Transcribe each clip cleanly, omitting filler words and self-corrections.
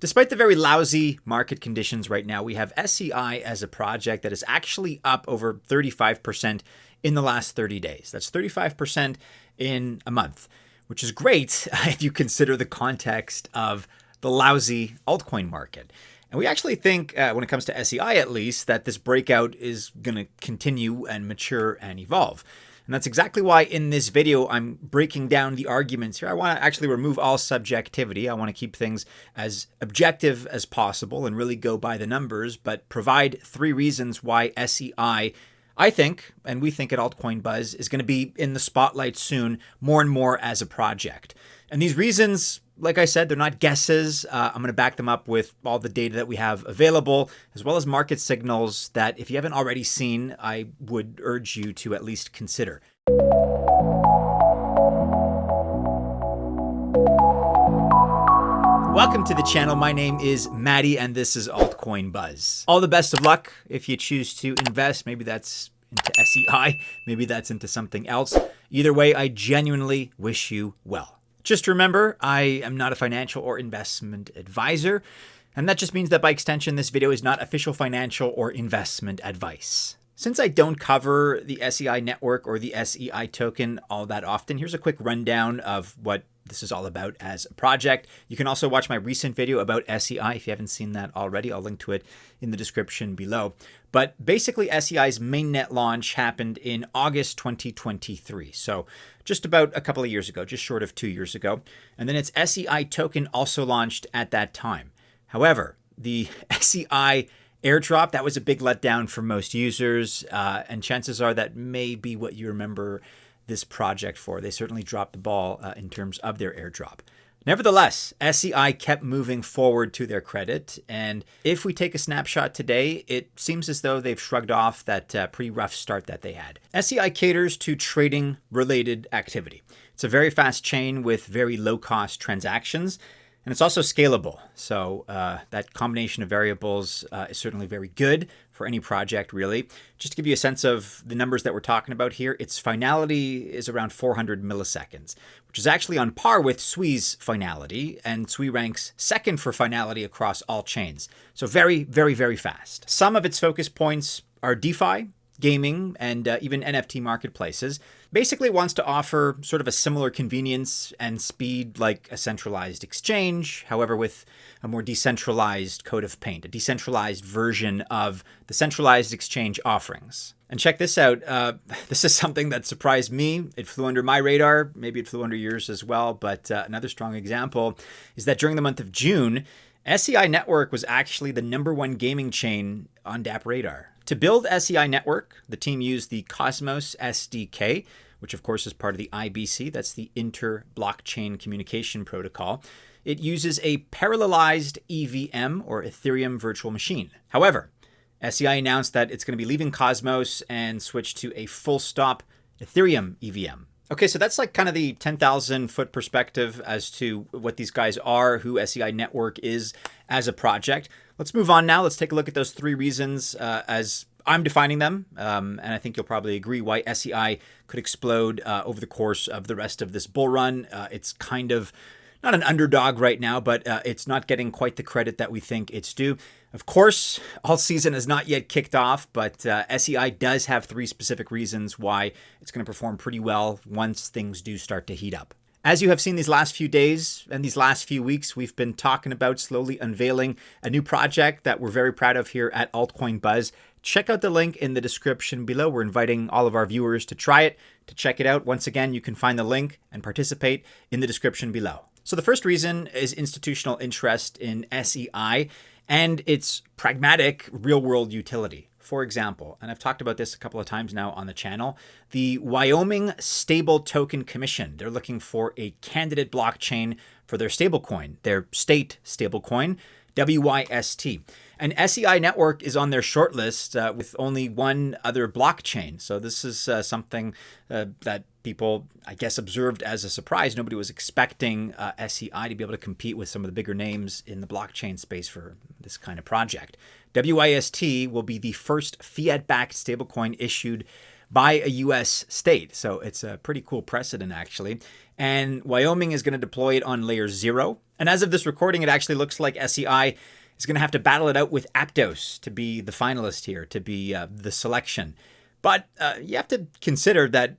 Despite the very lousy market conditions right now, we have SEI as a project that is actually up over 35% in the last 30 days. That's 35% in a month, which is great if you consider the context of the lousy altcoin market. And we actually think, when it comes to SEI at least, that this breakout is going to continue and mature and evolve. And that's exactly why in this video, I'm breaking down the arguments here. I want to actually remove all subjectivity. I want to keep things as objective as possible and really go by the numbers, but provide 3 reasons why SEI, I think, and we think at Altcoin Buzz, is going to be in the spotlight soon more and more as a project. And these reasons, like I said, they're not guesses. I'm going to back them up with all the data that we have available, as well as market signals that if you haven't already seen, I would urge you to at least consider. Welcome to the channel. My name is Maddie, and this is Altcoin Buzz. All the best of luck if you choose to invest. Maybe that's into SEI, maybe that's into something else. Either way, I genuinely wish you well. Just remember, I am not a financial or investment advisor, and that just means that by extension, this video is not official financial or investment advice. Since I don't cover the SEI network or the SEI token all that often, here's a quick rundown of what this is all about as a project. You can also watch my recent video about SEI if you haven't seen that already. I'll link to it in the description below. But basically, SEI's mainnet launch happened in August 2023. So just about a couple of years ago, just short of 2 years ago. And then its SEI token also launched at that time. However, the SEI airdrop, that was a big letdown for most users. And chances are that may be what you remember this project for. They certainly dropped the ball in terms of their airdrop. Nevertheless, SEI kept moving forward to their credit. And if we take a snapshot today, it seems as though they've shrugged off that pretty rough start that they had. SEI caters to trading related activity. It's a very fast chain with very low cost transactions. And it's also scalable. So that combination of variables is certainly very good for any project, really. Just to give you a sense of the numbers that we're talking about here, its finality is around 400 milliseconds, which is actually on par with Sui's finality. And Sui ranks second for finality across all chains. So very, very, very fast. Some of its focus points are DeFi, gaming, and even NFT marketplaces. Basically wants to offer sort of a similar convenience and speed like a centralized exchange, however with a more decentralized coat of paint, a decentralized version of the centralized exchange offerings. And check this out. This is something that surprised me. It flew under my radar. Maybe it flew under yours as well. But another strong example is that during the month of June, SEI Network was actually the #1 gaming chain on DApp radar. To build SEI Network, the team used the Cosmos SDK, which of course is part of the IBC, that's the Inter-Blockchain Communication Protocol. It uses a parallelized EVM, or Ethereum Virtual Machine. However, SEI announced that it's going to be leaving Cosmos and switch to a full-stop Ethereum EVM. Okay, so that's like kind of the 10,000-foot perspective as to what these guys are, who SEI Network is as a project. Let's move on now. Let's take a look at those 3 reasons as I'm defining them. And I think you'll probably agree why SEI could explode over the course of the rest of this bull run. It's kind of not an underdog right now, but it's not getting quite the credit that we think it's due. Of course, alt season has not yet kicked off, but SEI does have 3 specific reasons why it's going to perform pretty well once things do start to heat up. As you have seen these last few days and these last few weeks, we've been talking about slowly unveiling a new project that we're very proud of here at Altcoin Buzz. Check out the link in the description below. We're inviting all of our viewers to try it, to check it out. Once again, you can find the link and participate in the description below. So the first reason is institutional interest in SEI and its pragmatic real-world utility. For example, and I've talked about this a couple of times now on the channel, the Wyoming Stable Token Commission. They're looking for a candidate blockchain for their stablecoin, their state stablecoin, WYST. And SEI Network is on their shortlist with only one other blockchain. So this is something that people, I guess, observed as a surprise. Nobody was expecting SEI to be able to compete with some of the bigger names in the blockchain space for this kind of project. WYST will be the first fiat-backed stablecoin issued by a U.S. state. So it's a pretty cool precedent, actually. And Wyoming is going to deploy it on layer 0. And as of this recording, it actually looks like SEI is going to have to battle it out with Aptos to be the finalist here, to be the selection. But you have to consider that,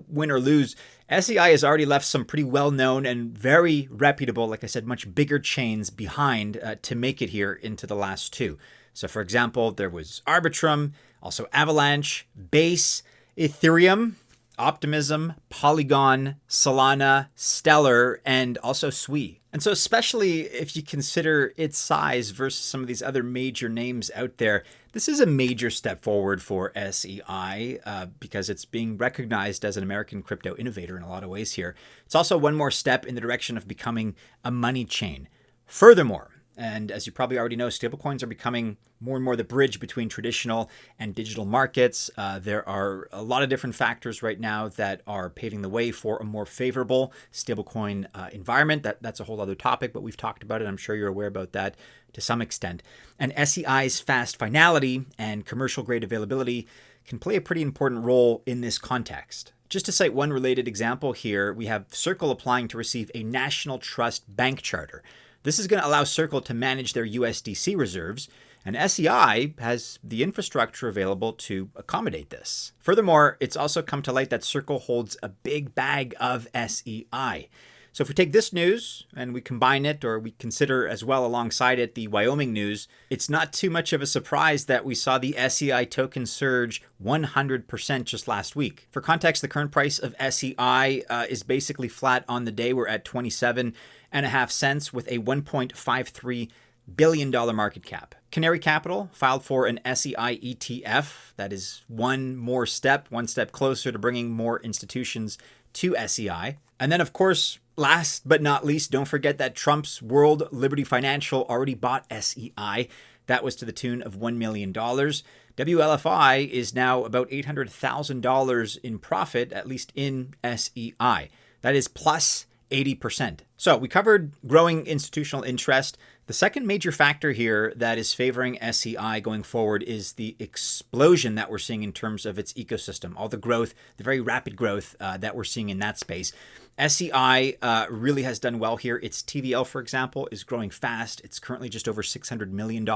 win or lose, SEI has already left some pretty well-known and very reputable, like I said, much bigger chains behind to make it here into the last two. So for example, there was Arbitrum, also Avalanche, Base, Ethereum, Optimism, Polygon, Solana, Stellar, and also Sui. And so especially if you consider its size versus some of these other major names out there, this is a major step forward for SEI because it's being recognized as an American crypto innovator in a lot of ways here. It's also one more step in the direction of becoming a money chain. Furthermore, and as you probably already know, stablecoins are becoming more and more the bridge between traditional and digital markets. There are a lot of different factors right now that are paving the way for a more favorable stablecoin environment. That's a whole other topic, but we've talked about it. I'm sure you're aware about that to some extent. And SEI's fast finality and commercial grade availability can play a pretty important role in this context. Just to cite one related example here, we have Circle applying to receive a national trust bank charter. This is going to allow Circle to manage their USDC reserves, and SEI has the infrastructure available to accommodate this. Furthermore, it's also come to light that Circle holds a big bag of SEI. So if we take this news and we combine it, or we consider as well alongside it the Wyoming news, it's not too much of a surprise that we saw the SEI token surge 100% just last week. For context, the current price of SEI is basically flat on the day. We're at 27.5 cents with a $1.53 billion market cap. Canary Capital filed for an SEI ETF. That is one step closer to bringing more institutions to SEI. And then, of course, last but not least, don't forget that Trump's World Liberty Financial already bought SEI. That was to the tune of $1 million. WLFI is now about $800,000 in profit, at least in SEI. That is plus 80%. So we covered growing institutional interest. The second major factor here that is favoring SEI going forward is the explosion that we're seeing in terms of its ecosystem, all the growth, the very rapid growth that we're seeing in that space. SEI really has done well here. Its TVL, for example, is growing fast. It's currently just over $600 million,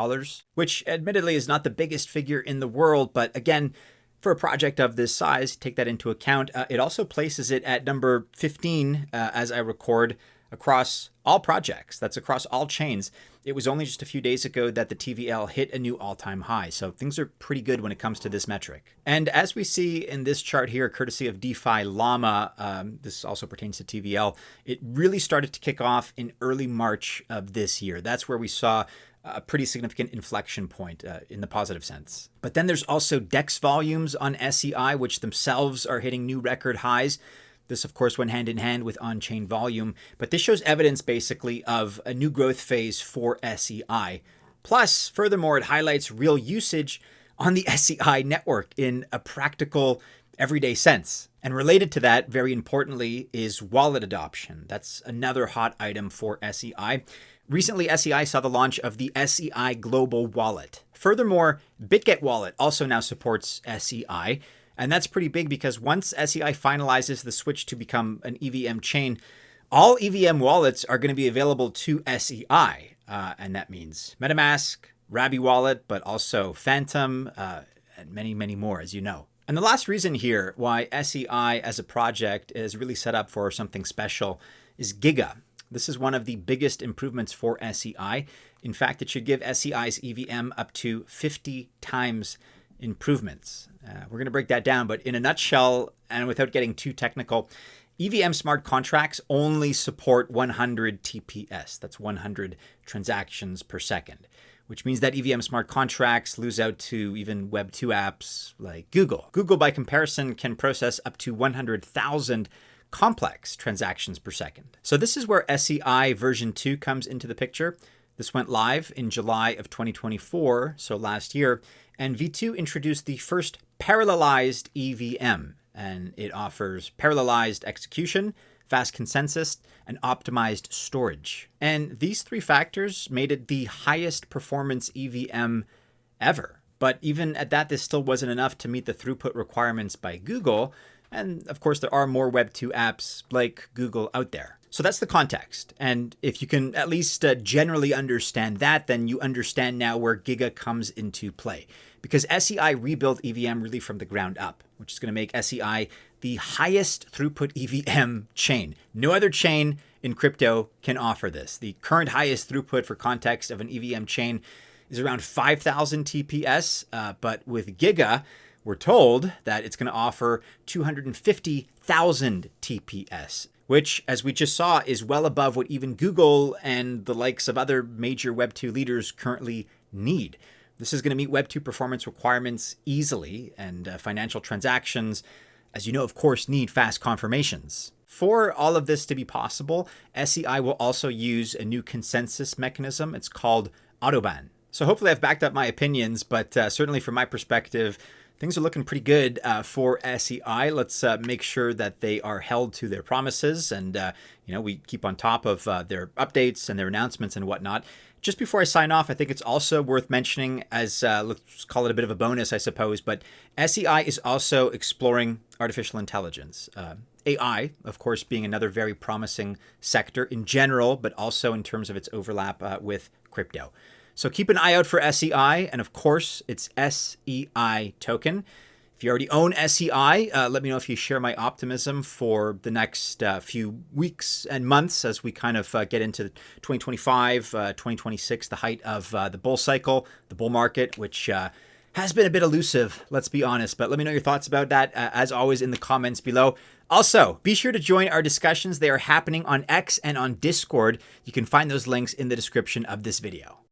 which admittedly is not the biggest figure in the world. But again, for a project of this size, take that into account. It also places it at number 15 as I record across all projects. That's across all chains. It was only just a few days ago that the TVL hit a new all-time high. So things are pretty good when it comes to this metric. And as we see in this chart here, courtesy of DeFi Llama, this also pertains to TVL, it really started to kick off in early March of this year. That's where we saw a pretty significant inflection point in the positive sense. But then there's also DEX volumes on SEI, which themselves are hitting new record highs. This, of course, went hand in hand with on-chain volume, but this shows evidence basically of a new growth phase for SEI. Plus, furthermore, it highlights real usage on the SEI network in a practical, everyday sense. And related to that, very importantly, is wallet adoption. That's another hot item for SEI. Recently, SEI saw the launch of the SEI Global Wallet. Furthermore, BitGet Wallet also now supports SEI. And that's pretty big because once SEI finalizes the switch to become an EVM chain, all EVM wallets are going to be available to SEI. And that means MetaMask, Rabi Wallet, but also Phantom, and many, many more, as you know. And the last reason here why SEI as a project is really set up for something special is GIGA. This is one of the biggest improvements for SEI. In fact, it should give SEI's EVM up to 50 times improvements. We're going to break that down, but in a nutshell, and without getting too technical, EVM smart contracts only support 100 TPS. That's 100 transactions per second, which means that EVM smart contracts lose out to even Web 2 apps like Google. Google, by comparison, can process up to 100,000 complex transactions per second. So this is where SEI version 2 comes into the picture. This went live in July of 2024, so last year, and V2 introduced the first parallelized EVM, and it offers parallelized execution, fast consensus, and optimized storage. And these three factors made it the highest performance EVM ever. But even at that, this still wasn't enough to meet the throughput requirements by Google. And of course, there are more Web 2 apps like Google out there. So that's the context. And if you can at least generally understand that, then you understand now where GIGA comes into play. Because SEI rebuilt EVM really from the ground up, which is going to make SEI the highest throughput EVM chain. No other chain in crypto can offer this. The current highest throughput, for context, of an EVM chain is around 5,000 TPS. But with GIGA, we're told that it's going to offer 250,000 TPS, which, as we just saw, is well above what even Google and the likes of other major Web 2 leaders currently need. This is going to meet Web 2 performance requirements easily, and financial transactions, as you know, of course, need fast confirmations. For all of this to be possible, SEI will also use a new consensus mechanism. It's called Autobahn. So hopefully I've backed up my opinions, but certainly from my perspective, things are looking pretty good for SEI. Let's make sure that they are held to their promises, and we keep on top of their updates and their announcements and whatnot. Just before I sign off, I think it's also worth mentioning, as let's call it a bit of a bonus, I suppose, but SEI is also exploring artificial intelligence. AI, of course, being another very promising sector in general, but also in terms of its overlap with crypto. So keep an eye out for SEI, and of course, it's SEI token. If you already own SEI, let me know if you share my optimism for the next few weeks and months as we kind of get into 2025, 2026, the height of the bull cycle, the bull market, which has been a bit elusive, let's be honest. But let me know your thoughts about that, as always, in the comments below. Also, be sure to join our discussions. They are happening on X and on Discord. You can find those links in the description of this video.